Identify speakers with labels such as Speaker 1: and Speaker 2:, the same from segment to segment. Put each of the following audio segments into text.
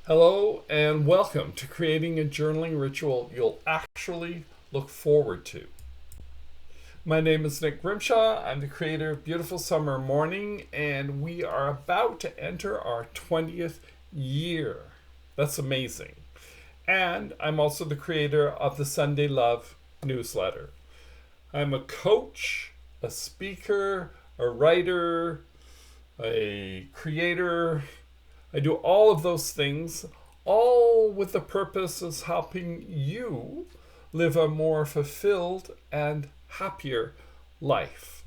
Speaker 1: Hello and welcome to creating a journaling ritual you'll actually look forward to. My name is Nick Grimshawe. I'm the creator of Beautiful Summer Morning, and we are about to enter our 20th year. That's amazing. And I'm also the creator of the Sunday Love newsletter. I'm a coach, a speaker, a writer, a creator. I do all of those things, all with the purpose of helping you live a more fulfilled and happier life.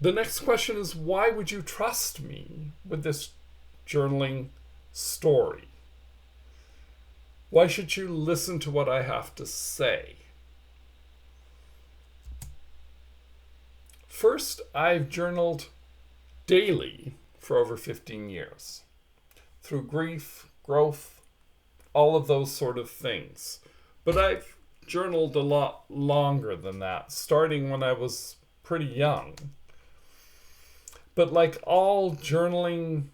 Speaker 1: The next question is, why would you trust me with this journaling story? Why should you listen to what I have to say? First, I've journaled daily for over 15 years through grief, growth, all of those sort of things. But I've journaled a lot longer than that, starting when I was pretty young. But like all journaling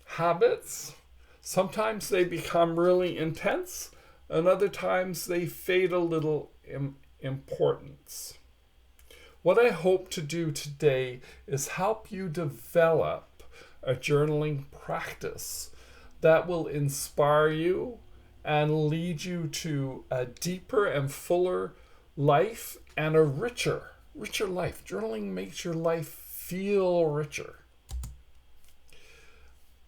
Speaker 1: habits, sometimes they become really intense, and other times they fade a little in importance. What I hope to do today is help you develop a journaling practice that will inspire you and lead you to a deeper and fuller life and a richer life. Journaling makes your life feel richer.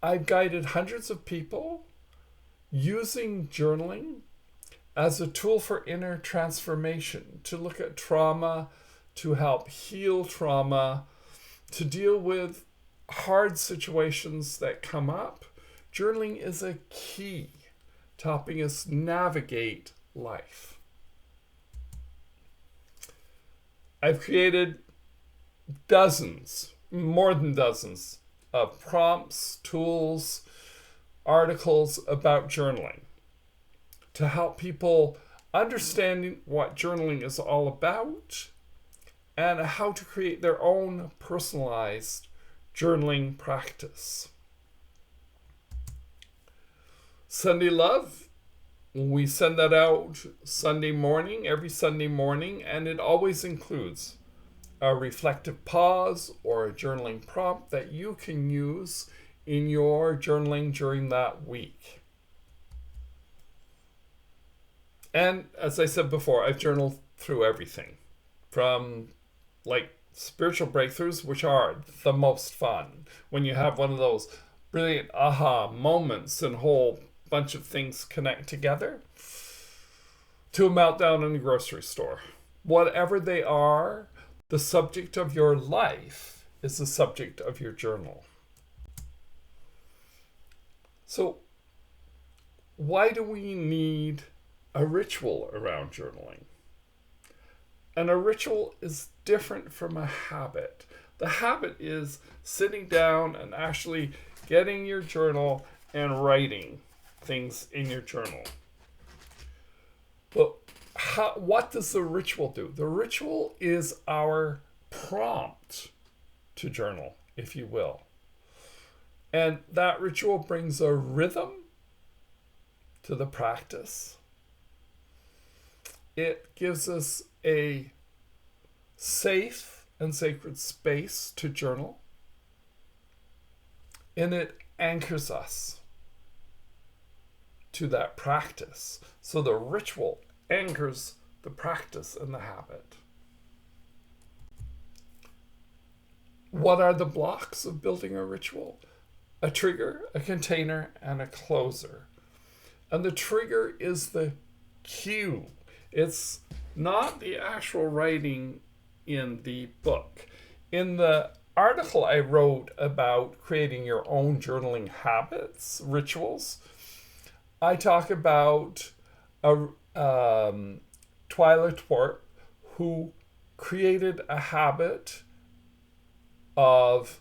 Speaker 1: I've guided hundreds of people using journaling as a tool for inner transformation, to look at trauma, to help heal trauma, to deal with hard situations that come up. Journaling is a key to helping us navigate life. I've created more than dozens of prompts, tools, articles about journaling to help people understand what journaling is all about and how to create their own personalized journaling practice. Sunday Love, we send that out every Sunday morning, and it always includes a reflective pause or a journaling prompt that you can use in your journaling during that week. And as I said before, I've journaled through everything from spiritual breakthroughs, which are the most fun when you have one of those brilliant aha moments and a whole bunch of things connect together, to a meltdown in the grocery store. Whatever they are, the subject of your life is the subject of your journal. So why do we need a ritual around journaling? And a ritual is different from a habit. The habit is sitting down and actually getting your journal and writing things in your journal. But what does the ritual do? The ritual is our prompt to journal, if you will. And that ritual brings a rhythm to the practice. It gives us a safe and sacred space to journal, and it anchors us to that practice. So the ritual anchors the practice and the habit. What are the blocks of building a ritual? A trigger, a container, and a closer. And the trigger is the cue. It's not the actual writing in the book. In the article I wrote about creating your own journaling habits, rituals, I talk about Twyla Twarp, who created a habit of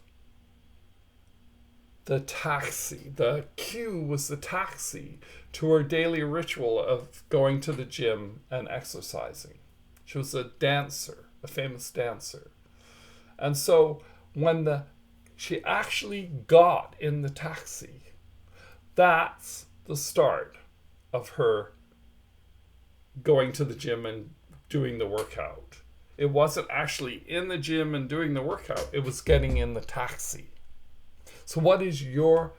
Speaker 1: the taxi. The cue was the taxi to her daily ritual of going to the gym and exercising. She was a dancer, a famous dancer. And so when the she actually got in the taxi. That's the start of her going to the gym and doing the workout. It wasn't actually in the gym and doing the workout, it was getting in the taxi. So what is your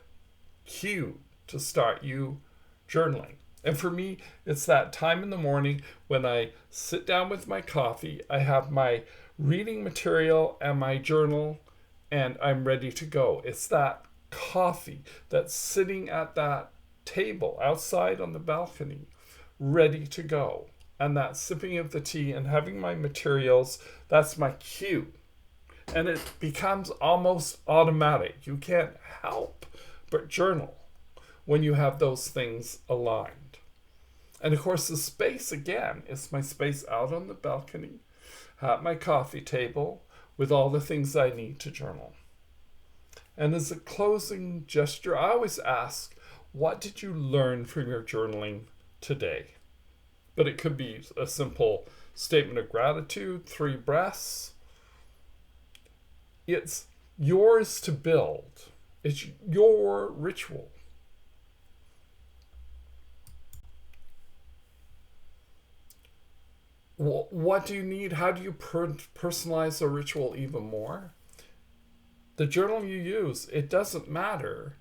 Speaker 1: cue to start you journaling? And for me, it's that time in the morning when I sit down with my coffee, I have my reading material and my journal, and I'm ready to go. It's that coffee that's sitting at that table outside on the balcony, ready to go. And that sipping of the tea and having my materials, that's my cue. And it becomes almost automatic. You can't help but journal when you have those things aligned. And of course, the space, again, is my space out on the balcony, at my coffee table, with all the things I need to journal. And as a closing gesture, I always ask, what did you learn from your journaling today? But it could be a simple statement of gratitude, 3 breaths. It's yours to build. It's your ritual. What do you need? How do you personalize a ritual even more? The journal you use, it doesn't matter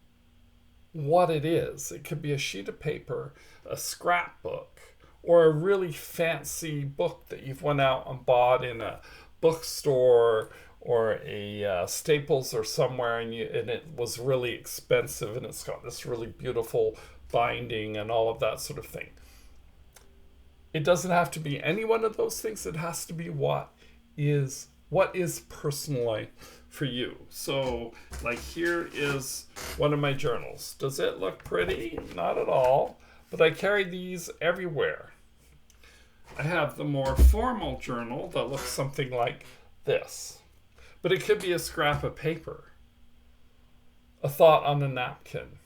Speaker 1: what it is. It could be a sheet of paper, a scrapbook, or a really fancy book that you've went out and bought in a bookstore or a Staples or somewhere, and it was really expensive, and it's got this really beautiful binding and all of that sort of thing. It doesn't have to be any one of those things. It has to be what is personally for you. So, like, here is one of my journals. Does it look pretty? Not at all. But I carry these everywhere. I have the more formal journal that looks something like this. But it could be a scrap of paper, a thought on a napkin.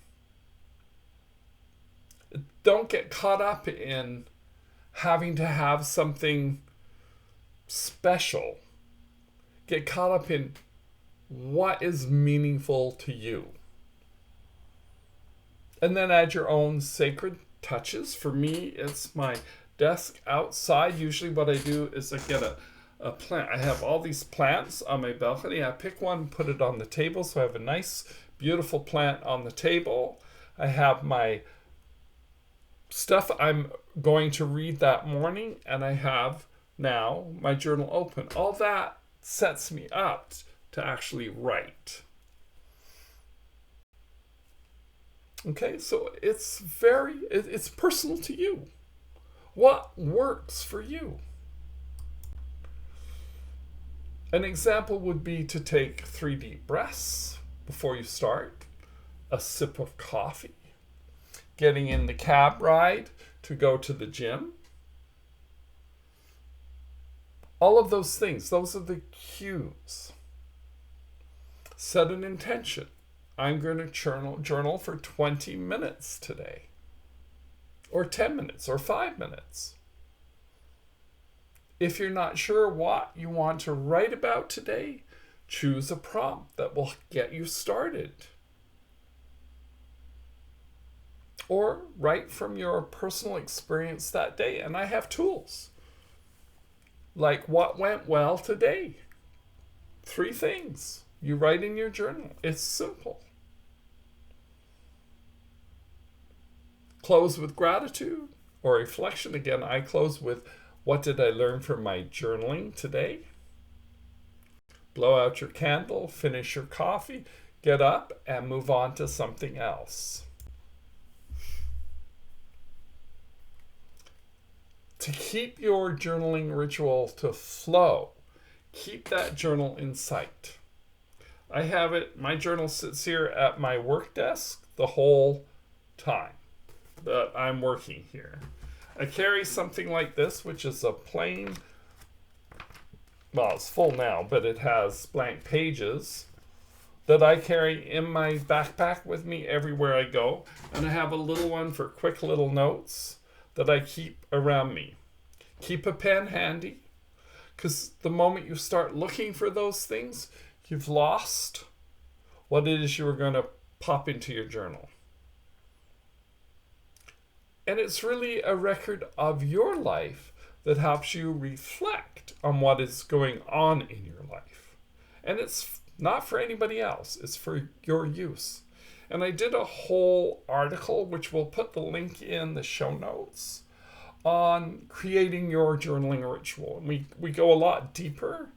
Speaker 1: Don't get caught up in having to have something special. Get caught up in what is meaningful to you. And then add your own sacred touches. For me, it's my desk outside. Usually what I do is I get a plant. I have all these plants on my balcony. I pick one, put it on the table. So I have a nice, beautiful plant on the table. I have my stuff I'm going to read that morning, and I have now my journal open. All that sets me up to actually write. Okay, so it's personal to you. What works for you? An example would be to take 3 deep breaths before you start, a sip of coffee, getting in the cab ride to go to the gym. All of those things, those are the cues. Set an intention. I'm going to journal for 20 minutes today, or 10 minutes, or 5 minutes. If you're not sure what you want to write about today, choose a prompt that will get you started. Or write from your personal experience that day. And I have tools. Like, what went well today? 3 things you write in your journal. It's simple. Close with gratitude or reflection. Again, I close with, what did I learn from my journaling today? Blow out your candle, finish your coffee, get up, and move on to something else. To keep your journaling ritual to flow, keep that journal in sight. I have it, my journal sits here at my work desk the whole time that I'm working here. I carry something like this, which is a plain, well, it's full now, but it has blank pages that I carry in my backpack with me everywhere I go. And I have a little one for quick little notes that I keep around me. Keep a pen handy, because the moment you start looking for those things, you've lost what it is you are going to pop into your journal. And it's really a record of your life that helps you reflect on what is going on in your life. And it's not for anybody else, it's for your use. And I did a whole article, which we'll put the link in the show notes, on creating your journaling ritual. And we go a lot deeper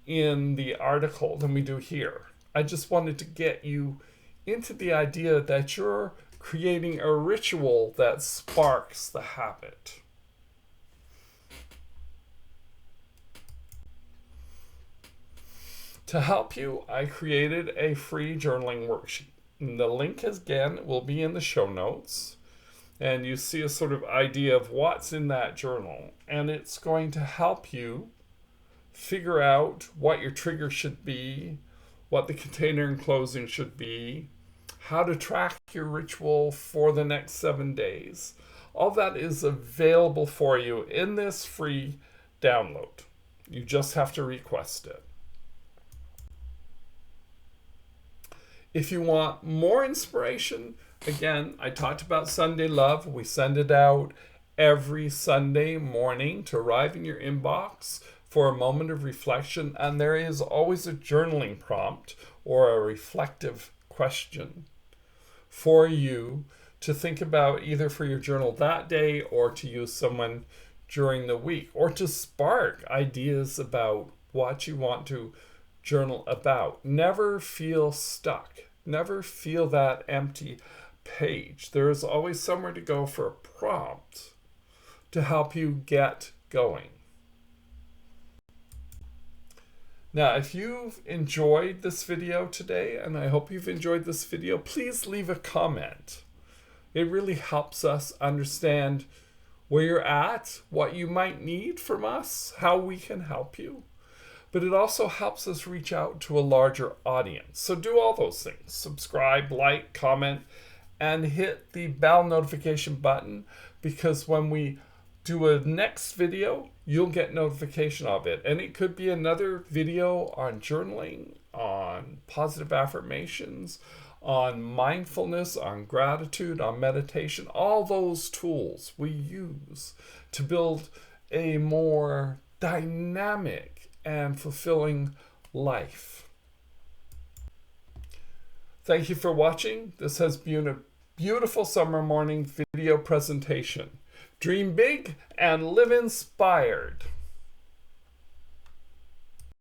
Speaker 1: in the article than we do here. I just wanted to get you into the idea that you're creating a ritual that sparks the habit. To help you, I created a free journaling worksheet. And the link again will be in the show notes. And you see a sort of idea of what's in that journal. And it's going to help you figure out what your trigger should be, what the container and closing should be, how to track your ritual for the next 7 days. All that is available for you in this free download. You just have to request it. If you want more inspiration, again, I talked about Sunday Love. We send it out every Sunday morning to arrive in your inbox for a moment of reflection. And there is always a journaling prompt or a reflective question for you to think about, either for your journal that day or to use someone during the week, or to spark ideas about what you want to journal about. Never feel stuck. Never feel that empty page. There is always somewhere to go for a prompt to help you get going. Now, if you've enjoyed this video today, and I hope you've enjoyed this video, please leave a comment. It really helps us understand where you're at, what you might need from us, how we can help you. But it also helps us reach out to a larger audience. So do all those things. Subscribe, like, comment, and hit the bell notification button, because when we do a next video, you'll get notification of it. And it could be another video on journaling, on positive affirmations, on mindfulness, on gratitude, on meditation, all those tools we use to build a more dynamic and fulfilling life. Thank you for watching. This has been a beautiful summer morning video presentation. Dream big and live inspired.